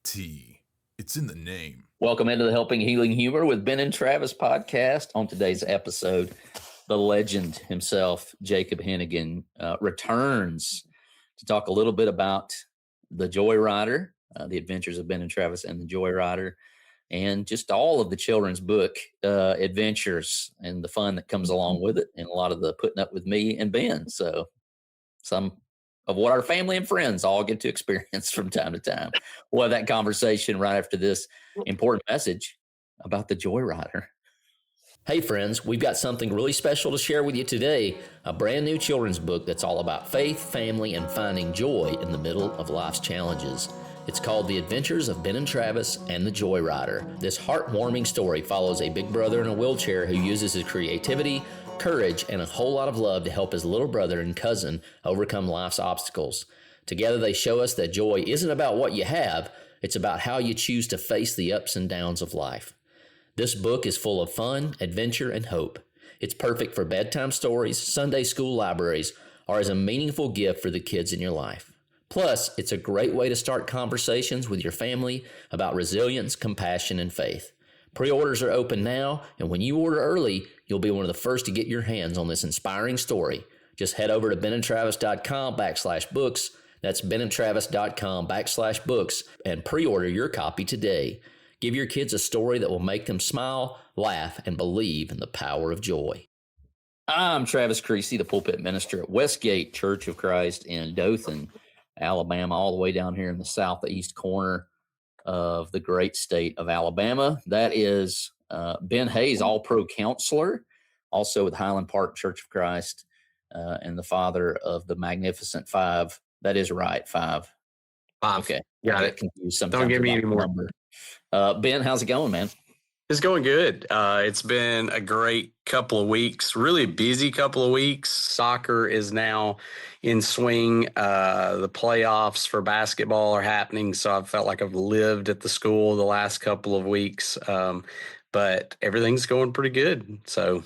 T. It's in the name. Welcome into the Helping Healing Humor with Ben and Travis podcast. On today's episode, the legend himself, Jacob Hennigan, returns to talk a little bit about the Joy Rider, the adventures of Ben and Travis and the Joy Rider, and just all of the children's book adventures and the fun that comes along with it, and a lot of the putting up with me and Ben. So some of what our family and friends all get to experience from time to time. We'll have that conversation right after this important message about the Joy Rider. Hey friends, we've got something really special to share with you today, a brand new children's book that's all about faith, family, and finding joy in the middle of life's challenges. It's called The Adventures of Ben and Travis and the Joy Rider. This heartwarming story follows a big brother in a wheelchair who uses his creativity, courage, and a whole lot of love to help his little brother and cousin overcome life's obstacles. Together they show us that joy isn't about what you have, it's about how you choose to face the ups and downs of life. This book is full of fun, adventure, and hope. It's perfect for bedtime stories, Sunday school libraries, or as a meaningful gift for the kids in your life. Plus, it's a great way to start conversations with your family about resilience, compassion, and faith. Pre-orders are open now, and when you order early, you'll be one of the first to get your hands on this inspiring story. Just head over to benandtravis.com/books. That's benandtravis.com/books and pre-order your copy today. Give your kids a story that will make them smile, laugh, and believe in the power of joy. I'm Travis Creasy, the pulpit minister at Westgate Church of Christ in Dothan, Alabama, all the way down here in the southeast corner of the great state of Alabama. That is Ben Hayes, all-pro counselor, also with Highland Park Church of Christ, and the father of the Magnificent Five. That is right, five. Okay, got it. Confused sometimes. Don't give me any more. Ben, how's it going, man? It's going good. It's been a great couple of weeks, really busy couple of weeks. Soccer is now in swing. The playoffs for basketball are happening, so I've felt like I've lived at the school the last couple of weeks. But everything's going pretty good. So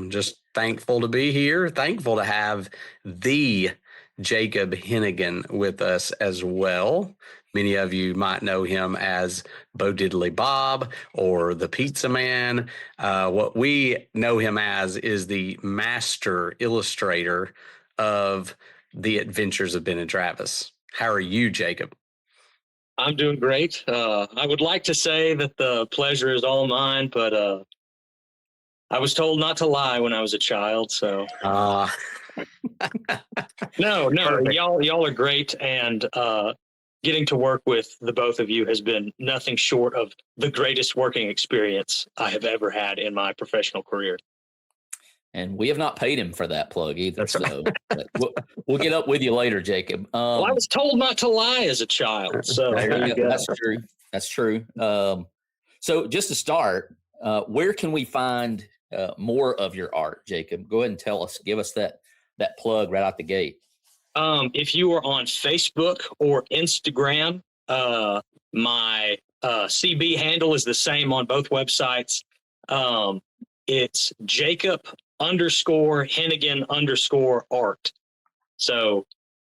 just thankful to be here. Thankful to have the Jacob Hennigan with us as well. Many of you might know him as Bo Diddley Bob or the Pizza Man. What we know him as is the master illustrator of The Adventures of Ben and Travis. How are you, Jacob? I'm doing great. I would like to say that the pleasure is all mine, but I was told not to lie when I was a child. So no, Perfect. y'all are great, and getting to work with the both of you has been nothing short of the greatest working experience I have ever had in my professional career. And we have not paid him for that plug either. So we'll get up with you later, Jacob. Well, I was told not to lie as a child. So there you go. That's true. So just to start, where can we find more of your art, Jacob? Go ahead and give us that plug right out the gate. If you are on Facebook or Instagram, my CB handle is the same on both websites. It's Jacob_Hennigan_art. So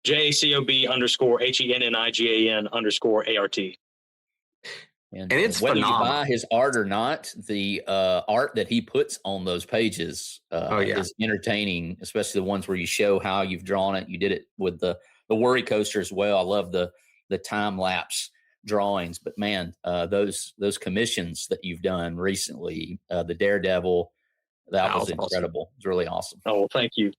JACOB_HENNIGAN_ART. And it's whether phenomenal. you buy his art or not, the art that he puts on those pages is entertaining, especially the ones where you show how you've drawn it. You did it with the WorryCoaster as well. I love the time lapse drawings, but man, those commissions that you've done recently, the Daredevil, that was incredible. Awesome. It's really awesome. Oh, well, thank you.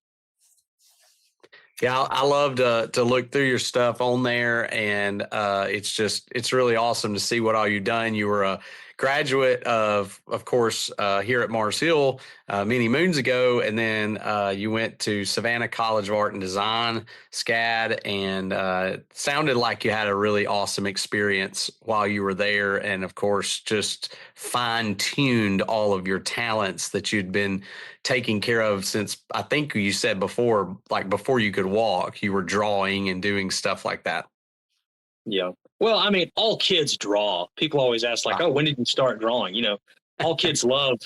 Yeah, I love to look through your stuff on there, and it's really awesome to see what all you've done. You were a graduate of course, here at Mars Hill many moons ago, and then you went to Savannah College of Art and Design, SCAD, and sounded like you had a really awesome experience while you were there, and of course, just fine-tuned all of your talents that you'd been taking care of since, I think you said before, like before you could walk, you were drawing and doing stuff like that. Yeah. Well, I mean, all kids draw. People always ask, like, oh, when did you start drawing? You know, all kids love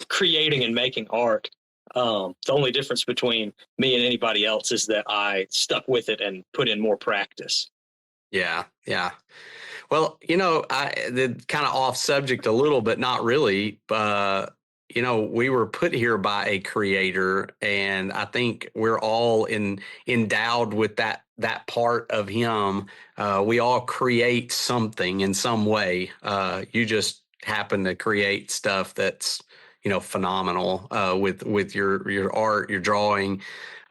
creating and making art. The only difference between me and anybody else is that I stuck with it and put in more practice. Yeah. Yeah. Well, the kind of off subject a little, but not really. We were put here by a creator, and I think we're all endowed with that part of him. We all create something in some way. You just happen to create stuff that's phenomenal with your art, your drawing,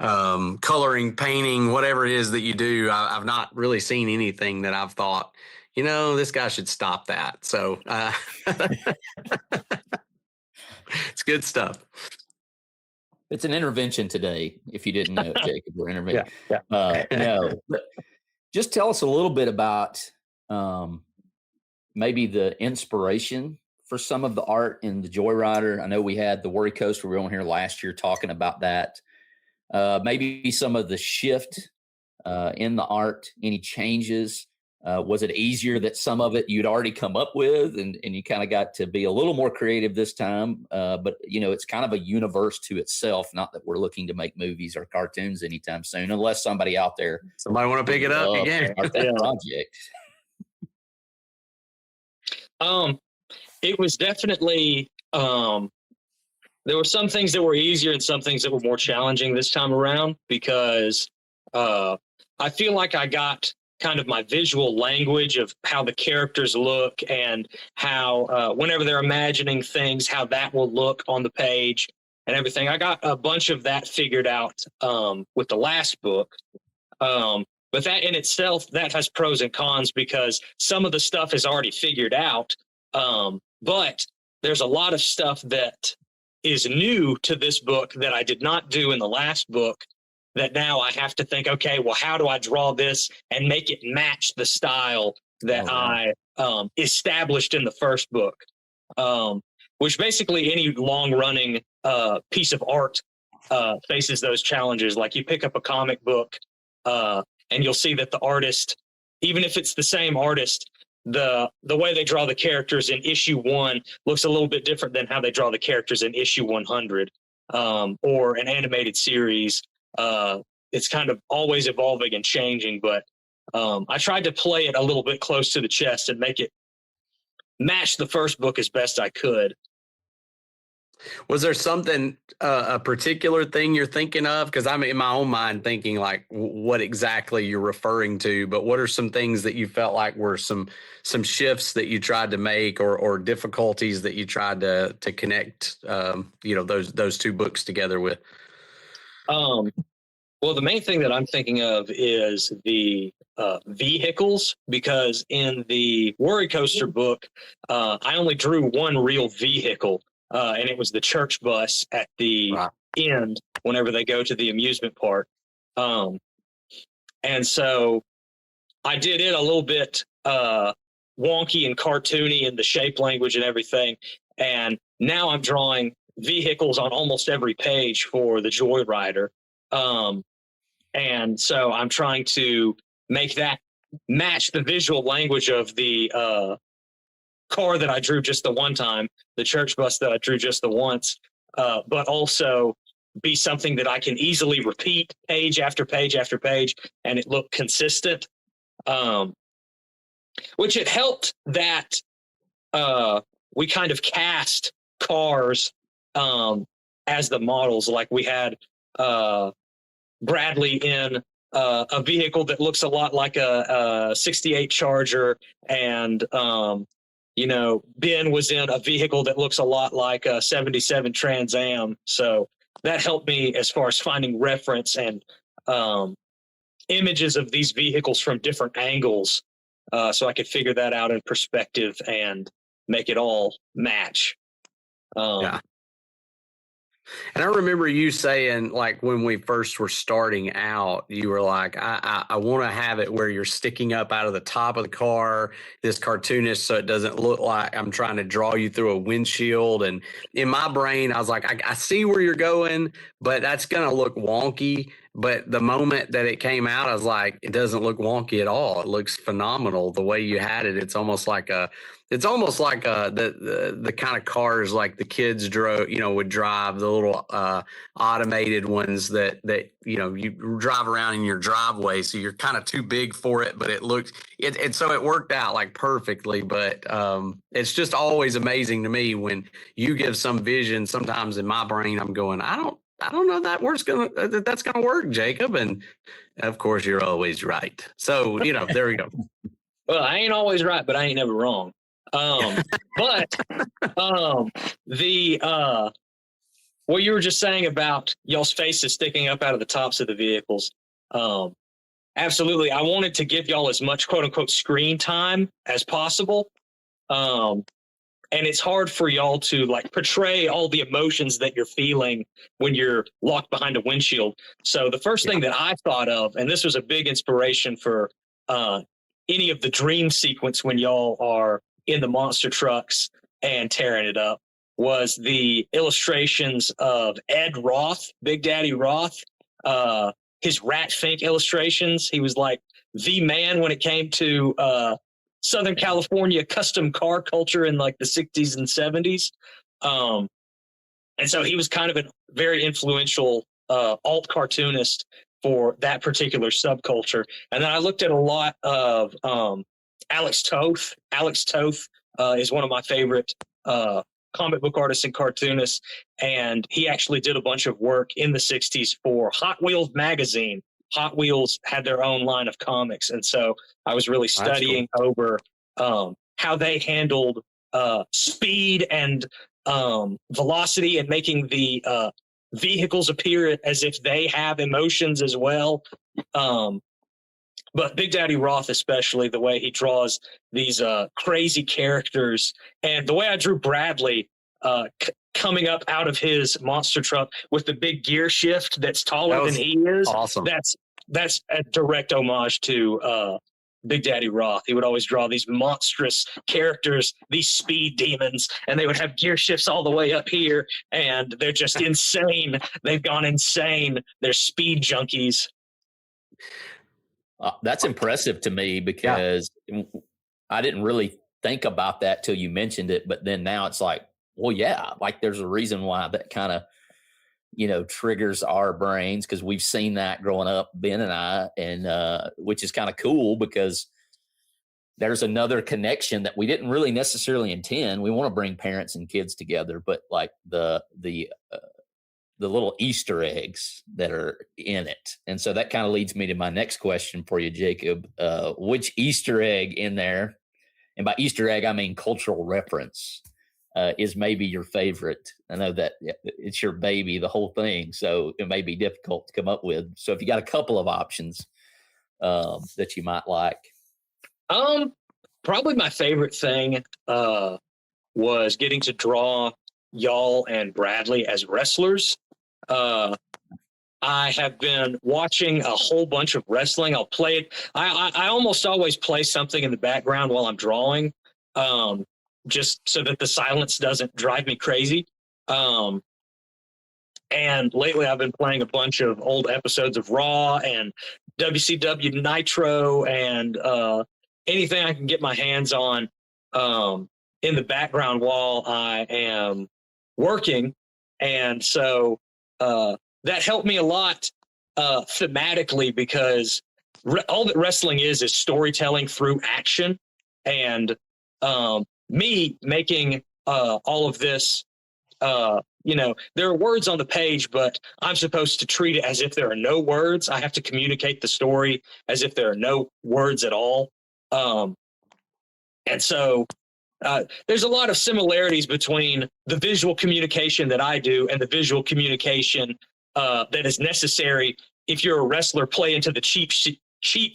coloring, painting, whatever it is that you do. I've not really seen anything that I've thought, this guy should stop that. So it's good stuff. It's an intervention today, if you didn't know, Jacob. We're intervention. Yeah. No, but just tell us a little bit about maybe the inspiration for some of the art in the Joyrider. I know we had the WorryCoaster. We were on here last year talking about that. Maybe some of the shift in the art, any changes. Was it easier that some of it you'd already come up with and you kind of got to be a little more creative this time? But, it's kind of a universe to itself, not that we're looking to make movies or cartoons anytime soon, unless somebody out there. Somebody want to pick it up again. That project. It was definitely, there were some things that were easier and some things that were more challenging this time around because I feel like I got kind of my visual language of how the characters look and how whenever they're imagining things, how that will look on the page and everything. I got a bunch of that figured out with the last book. But that in itself, that has pros and cons because some of the stuff is already figured out. But there's a lot of stuff that is new to this book that I did not do in the last book that now I have to think, okay, well, how do I draw this and make it match the style that I established in the first book? Which basically any long-running piece of art faces those challenges. Like you pick up a comic book and you'll see that the artist, even if it's the same artist, the way they draw the characters in issue 1 looks a little bit different than how they draw the characters in issue 100 or an animated series. It's kind of always evolving and changing, but I tried to play it a little bit close to the chest and make it match the first book as best I could. Was there something, a particular thing you're thinking of? Because I'm in my own mind thinking like what exactly you're referring to, but what are some things that you felt like were some shifts that you tried to make or difficulties that you tried to connect, those two books together with? Well, the main thing that I'm thinking of is the vehicles, because in the WorryCoaster book, I only drew one real vehicle. And it was the church bus at the end whenever they go to the amusement park. And so I did it a little bit wonky and cartoony in the shape language and everything. And now I'm drawing vehicles on almost every page for the Joyrider. And so I'm trying to make that match the visual language of the car that I drew just the one time, the church bus that I drew just the once, but also be something that I can easily repeat page after page after page and it looked consistent. Which it helped that we kind of cast cars as the models. Like we had Bradley in a vehicle that looks a lot like a 68 Charger, and Ben was in a vehicle that looks a lot like a 77 Trans Am. So that helped me as far as finding reference and images of these vehicles from different angles, so I could figure that out in perspective and make it all match. Yeah. And I remember you saying, like, when we first were starting out, you were like, I want to have it where you're sticking up out of the top of the car, this cartoonist, so it doesn't look like I'm trying to draw you through a windshield. And in my brain, I was like, I see where you're going, but that's going to look wonky. But the moment that it came out, I was like, it doesn't look wonky at all. It looks phenomenal the way you had it. It's almost like the kind of cars like the kids drove, would drive, the little automated ones that you drive around in your driveway. So you're kind of too big for it, but so it worked out like perfectly. But it's just always amazing to me when you give some vision. Sometimes in my brain, I'm going, I don't know that's gonna work, Jacob. And of course, you're always right. So there we go. Well, I ain't always right, but I ain't never wrong. But what you were just saying about y'all's faces sticking up out of the tops of the vehicles. Absolutely. I wanted to give y'all as much quote unquote screen time as possible. And it's hard for y'all to like portray all the emotions that you're feeling when you're locked behind a windshield. So the first thing that I thought of, and this was a big inspiration for any of the dream sequence when y'all are in the monster trucks and tearing it up, was the illustrations of Ed Roth, Big Daddy Roth, his Rat Fink illustrations. He was like the man when it came to Southern California custom car culture in like the 60s and 70s. And so he was kind of a very influential alt cartoonist for that particular subculture. And then I looked at a lot of Alex Toth. Alex Toth is one of my favorite comic book artists and cartoonists. And he actually did a bunch of work in the 60s for Hot Wheels magazine. Hot Wheels had their own line of comics. And so I was really studying over how they handled speed and velocity and making the vehicles appear as if they have emotions as well. But Big Daddy Roth, especially the way he draws these crazy characters, and the way I drew Bradley coming up out of his monster truck with the big gear shift that's taller than he is. Awesome. That's a direct homage to Big Daddy Roth. He would always draw these monstrous characters, these speed demons, and they would have gear shifts all the way up here, and they're just insane. They've gone insane. They're speed junkies. That's impressive to me because I didn't really think about that till you mentioned it. But then now it's like, well, yeah, like there's a reason why that kind of, triggers our brains, because we've seen that growing up, Ben and I, and which is kind of cool because there's another connection that we didn't really necessarily intend. We want to bring parents and kids together, but like the little Easter eggs that are in it. And so that kind of leads me to my next question for you, Jacob. Which Easter egg in there, and by Easter egg, I mean cultural reference, is maybe your favorite? I know that it's your baby, the whole thing, so it may be difficult to come up with. So if you got a couple of options that you might like. Probably my favorite thing was getting to draw y'all and Bradley as wrestlers. I have been watching a whole bunch of wrestling. I'll play it. I almost always play something in the background while I'm drawing, just so that the silence doesn't drive me crazy. And lately I've been playing a bunch of old episodes of Raw and WCW Nitro and anything I can get my hands on in the background while I am working. And so that helped me a lot thematically, because all that wrestling is storytelling through action. And me making all of this, there are words on the page, but I'm supposed to treat it as if there are no words. I have to communicate the story as if there are no words at all. And so there's a lot of similarities between the visual communication that I do and the visual communication that is necessary if you're a wrestler playing to the cheap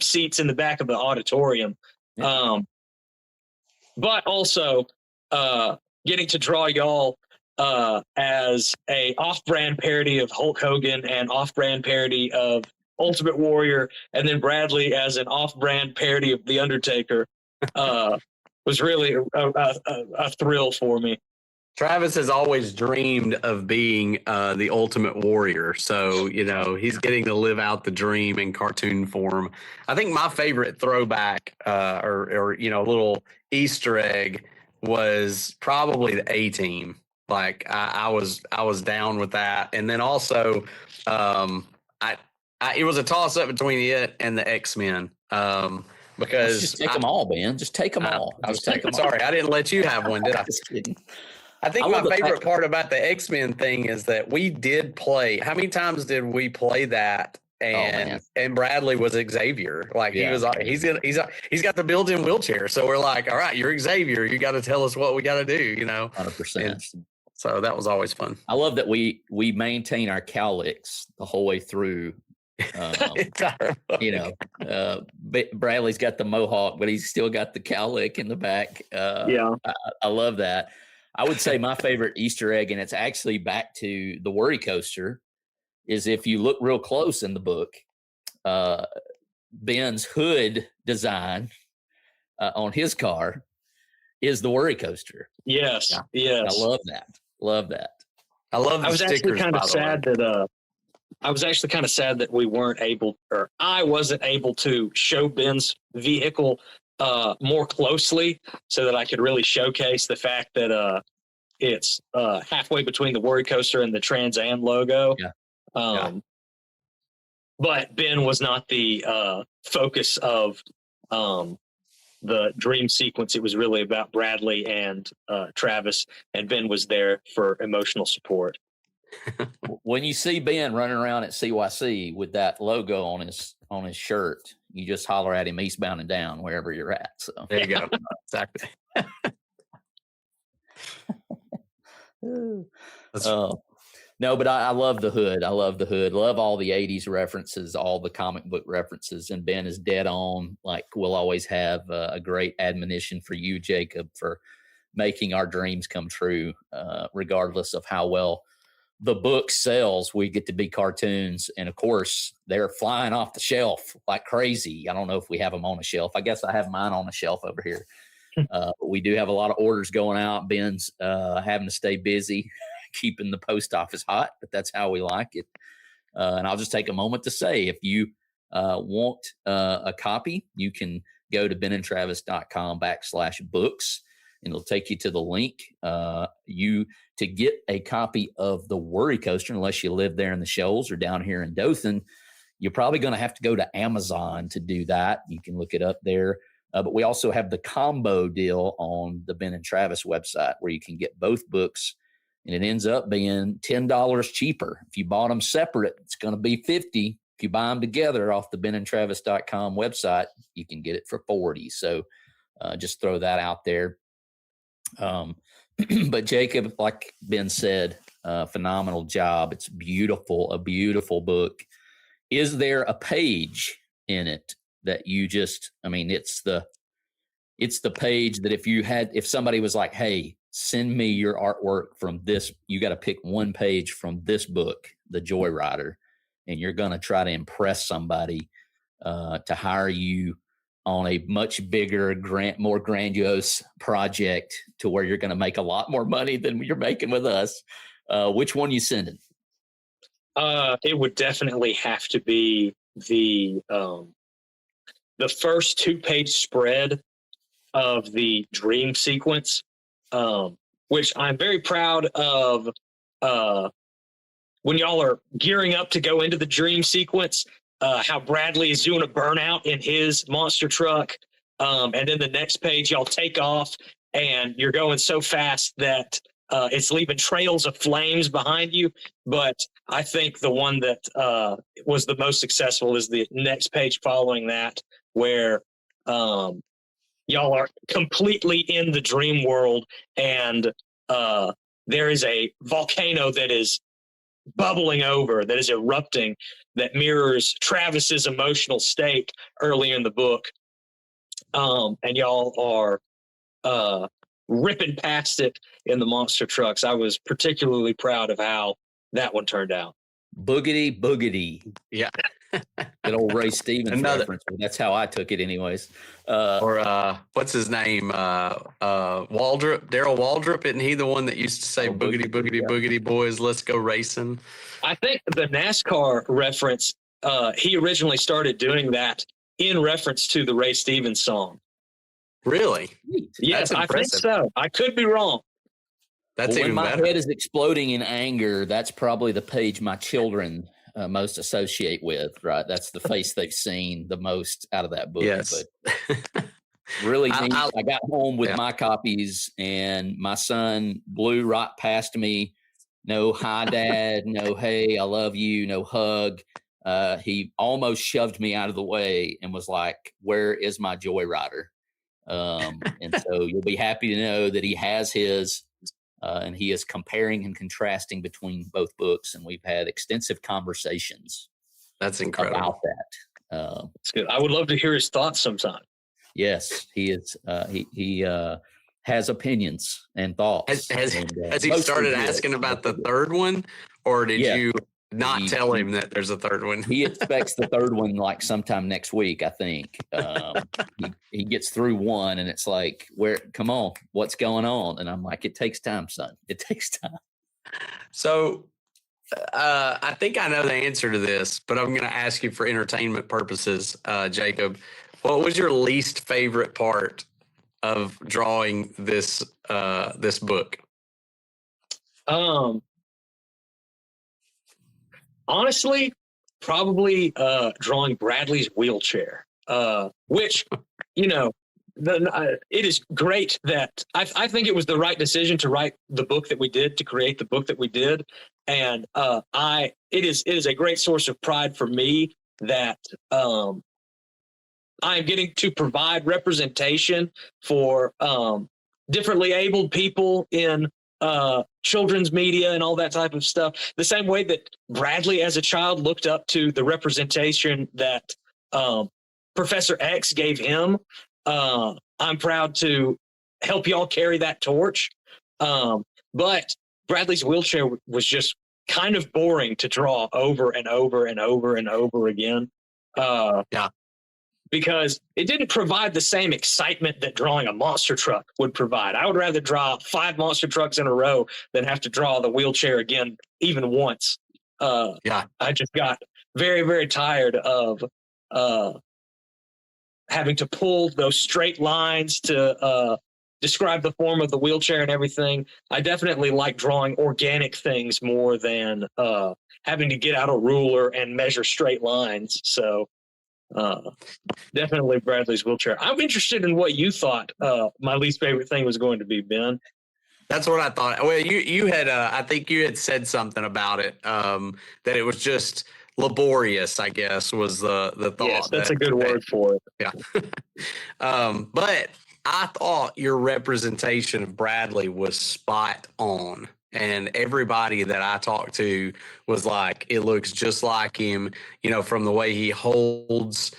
seats in the back of the auditorium. Yeah. But also getting to draw y'all as a off-brand parody of Hulk Hogan and off-brand parody of Ultimate Warrior, and then Bradley as an off-brand parody of The Undertaker was really a thrill for me. Travis has always dreamed of being the ultimate warrior. So, he's getting to live out the dream in cartoon form. I think my favorite throwback or little Easter egg was probably the A-Team. Like I was down with that. And then also it was a toss up between it and the X-Men. Because just take them all, Ben. Just take them all. I was sorry, I didn't let you have one, did I? Just kidding. I think my favorite part about the X-Men thing is that we did play. How many times did we play that? And Bradley was Xavier. Like he's got the built-in wheelchair. So we're like, all right, you're Xavier. You got to tell us what we got to do. 100%. So that was always fun. I love that we maintain our cowlicks the whole way through. Bradley's got the mohawk, but he's still got the cowlick in the back. I love that. I would say my favorite Easter egg, and it's actually back to the WorryCoaster, is if you look real close in the book, Ben's hood design on his car is the WorryCoaster. Yes, yes. I love that. Love that. I love the stickers. I was actually kind of sad that we weren't able, or I wasn't able to show Ben's vehicle more closely so that I could really showcase the fact that it's halfway between the WorryCoaster and the Trans Am logo. But Ben was not the focus of the dream sequence. It was really about Bradley and Travis, and Ben was there for emotional support. When you see Ben running around at CYC with that logo on his shirt, you just holler at him eastbound and down wherever you're at. So there you go. Exactly. No, but I love the hood. I love the hood. Love all the 80s references, all the comic book references. And Ben is dead on. Like, we'll always have a great admonition for you, Jacob, for making our dreams come true, regardless of how well the book sells. We get to be cartoons. And, of course, they're flying off the shelf like crazy. I don't know if we have them on a shelf. I guess I have mine on a shelf over here. But we do have a lot of orders going out. Ben's having to stay busy, keeping the post office hot, but that's how we like it. And I'll just take a moment to say, if you want a copy, you can go to benandtravis.com/books, and it'll take you to the link. To get a copy of the WorryCoaster, unless you live there in the Shoals or down here in Dothan, you're probably going to have to go to Amazon to do that. You can look it up there. But we also have the combo deal on the Ben and Travis website, where you can get both books, and it ends up being $10 cheaper. If you bought them separate, it's going to be $50. If you buy them together off the benandtravis.com website, you can get it for $40. So just throw that out there. But Jacob, like Ben said, phenomenal job. It's beautiful, a beautiful book. Is there a page in it that you just, it's the page that if somebody was like, hey, send me your artwork from this, you got to pick one page from this book, The Joyrider, and you're going to try to impress somebody to hire you on a much bigger, more grandiose project to where you're going to make a lot more money than you're making with us. Which one you sending? It would definitely have to be the first 2-page spread of the dream sequence, which I'm very proud of. When y'all are gearing up to go into the dream sequence, how Bradley is doing a burnout in his monster truck. And then the next page, y'all take off and you're going so fast that it's leaving trails of flames behind you. But I think the one that was the most successful is the next page following that, where y'all are completely in the dream world, and there is a volcano that is bubbling over, that is erupting, that mirrors Travis's emotional state early in the book. And y'all are ripping past it in the monster trucks. I was particularly proud of how that one turned out. Boogity boogity. Yeah. That old Ray Stevens Another- reference. But that's how I took it, anyways. Or what's his name? Waldrop, Daryl Waldrop. Isn't he the one that used to say, "Boogity, boogity, boogity, boys, let's go racing"? I think the NASCAR reference, he originally started doing that in reference to the Ray Stevens song. Really? Yes, That's I think impressive. so. I could be wrong. That's Well, when even my better. head is exploding in anger, that's probably the page my children most associate with, right? That's the face they've seen the most out of that book. Yes. But really neat. I- I got home with yeah. my copies, and my son blew right past me. No hi, Dad. No hey, I love you. No hug. He almost shoved me out of the way and was like, "Where is my Joyrider?" And so you'll be happy to know that he has his. And he is comparing and contrasting between both books, and we've had extensive conversations That's incredible. about that. It's good. I would love to hear his thoughts sometime. Yes, he is. He has opinions and thoughts. Has and, he mostly started good. asking about the third one, or did Yeah. you not He- tell him that there's a third one? He expects the third one like sometime next week, I think. He gets through one, and it's like, "Where? Come on, what's going on?" And I'm like, "It takes time, son. It takes time." So I think I know the answer to this, but I'm going to ask you for entertainment purposes, Jacob. What was your least favorite part of drawing this this book? Honestly, probably drawing Bradley's wheelchair, which, it is great that I think it was the right decision to write the book that we did, to create the book that we did. And it is a great source of pride for me that I am getting to provide representation for differently abled people in children's media and all that type of stuff. The same way that Bradley as a child looked up to the representation that Professor X gave him. I'm proud to help y'all carry that torch. But Bradley's wheelchair was just kind of boring to draw over and over and over and over again. Because it didn't provide the same excitement that drawing a monster truck would provide. I would rather draw 5 monster trucks in a row than have to draw the wheelchair again, even once. I just got very, very tired of having to pull those straight lines to describe the form of the wheelchair and everything. I definitely like drawing organic things more than having to get out a ruler and measure straight lines. So definitely Bradley's wheelchair. I'm interested in what you thought my least favorite thing was going to be, Ben. That's what I thought. Well, you had I think you had said something about it, that it was just laborious, I guess, was the thought. Yes, that's a good word for it. Yeah. But I thought your representation of Bradley was spot on. And everybody that I talked to was like, it looks just like him, from the way he holds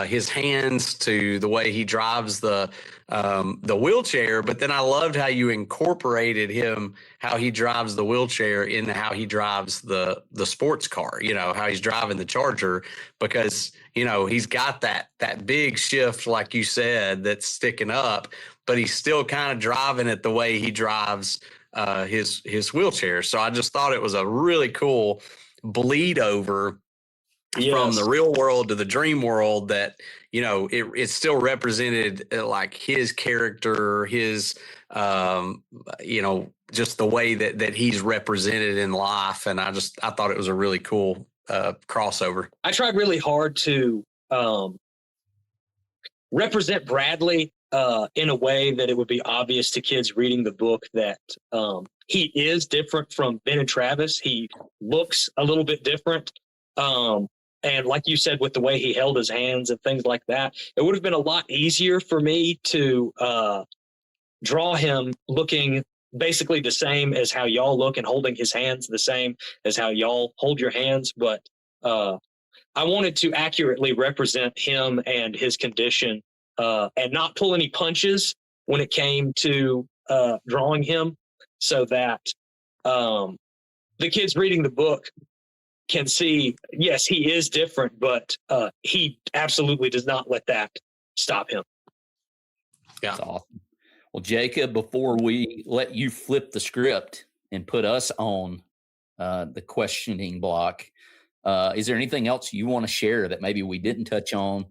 his hands to the way he drives the wheelchair. But then I loved how you incorporated him, how he drives the wheelchair into how he drives the sports car, how he's driving the Charger, because, he's got that big shift, like you said, that's sticking up, but he's still kind of driving it the way he drives his wheelchair. So I just thought it was a really cool bleed over from the real world to the dream world, that it still represented like his character, his just the way that he's represented in life. And I thought it was a really cool crossover. I tried really hard to represent Bradley in a way that it would be obvious to kids reading the book that he is different from Ben and Travis. He looks a little bit different. And like you said, with the way he held his hands and things like that, it would have been a lot easier for me to draw him looking basically the same as how y'all look, and holding his hands the same as how y'all hold your hands. But I wanted to accurately represent him and his condition and not pull any punches when it came to drawing him, so that the kids reading the book can see, yes, he is different, but he absolutely does not let that stop him. Yeah. That's awesome. Well, Jacob, before we let you flip the script and put us on the questioning block, is there anything else you want to share that maybe we didn't touch on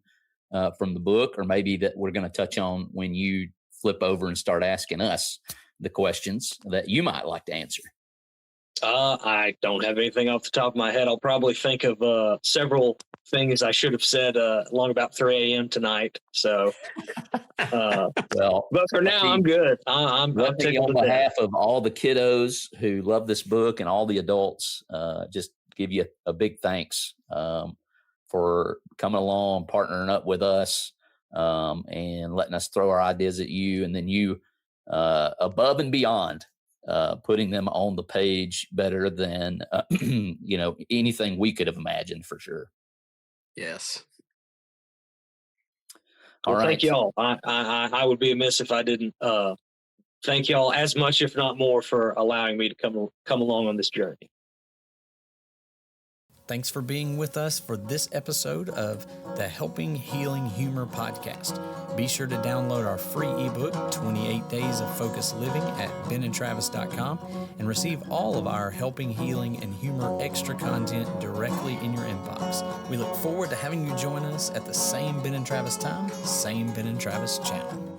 from the book, or maybe that we're going to touch on when you flip over and start asking us the questions that you might like to answer? I don't have anything off the top of my head. I'll probably think of several things I should have said along about 3 a.m. tonight. So, well, but for now, I'm good. I'm taking on behalf of all the kiddos who love this book and all the adults, just give you a big thanks for coming along, partnering up with us, and letting us throw our ideas at you, and then you above and beyond putting them on the page better than anything we could have imagined, for sure. Yes. Well, All right. thank y'all. I would be amiss if I didn't thank y'all as much, if not more, for allowing me to come along on this journey. Thanks for being with us for this episode of the Helping Healing Humor podcast. Be sure to download our free ebook, 28 Days of Focused Living, at benandtravis.com, and receive all of our Helping Healing and Humor extra content directly in your inbox. We look forward to having you join us at the same Ben and Travis time, same Ben and Travis channel.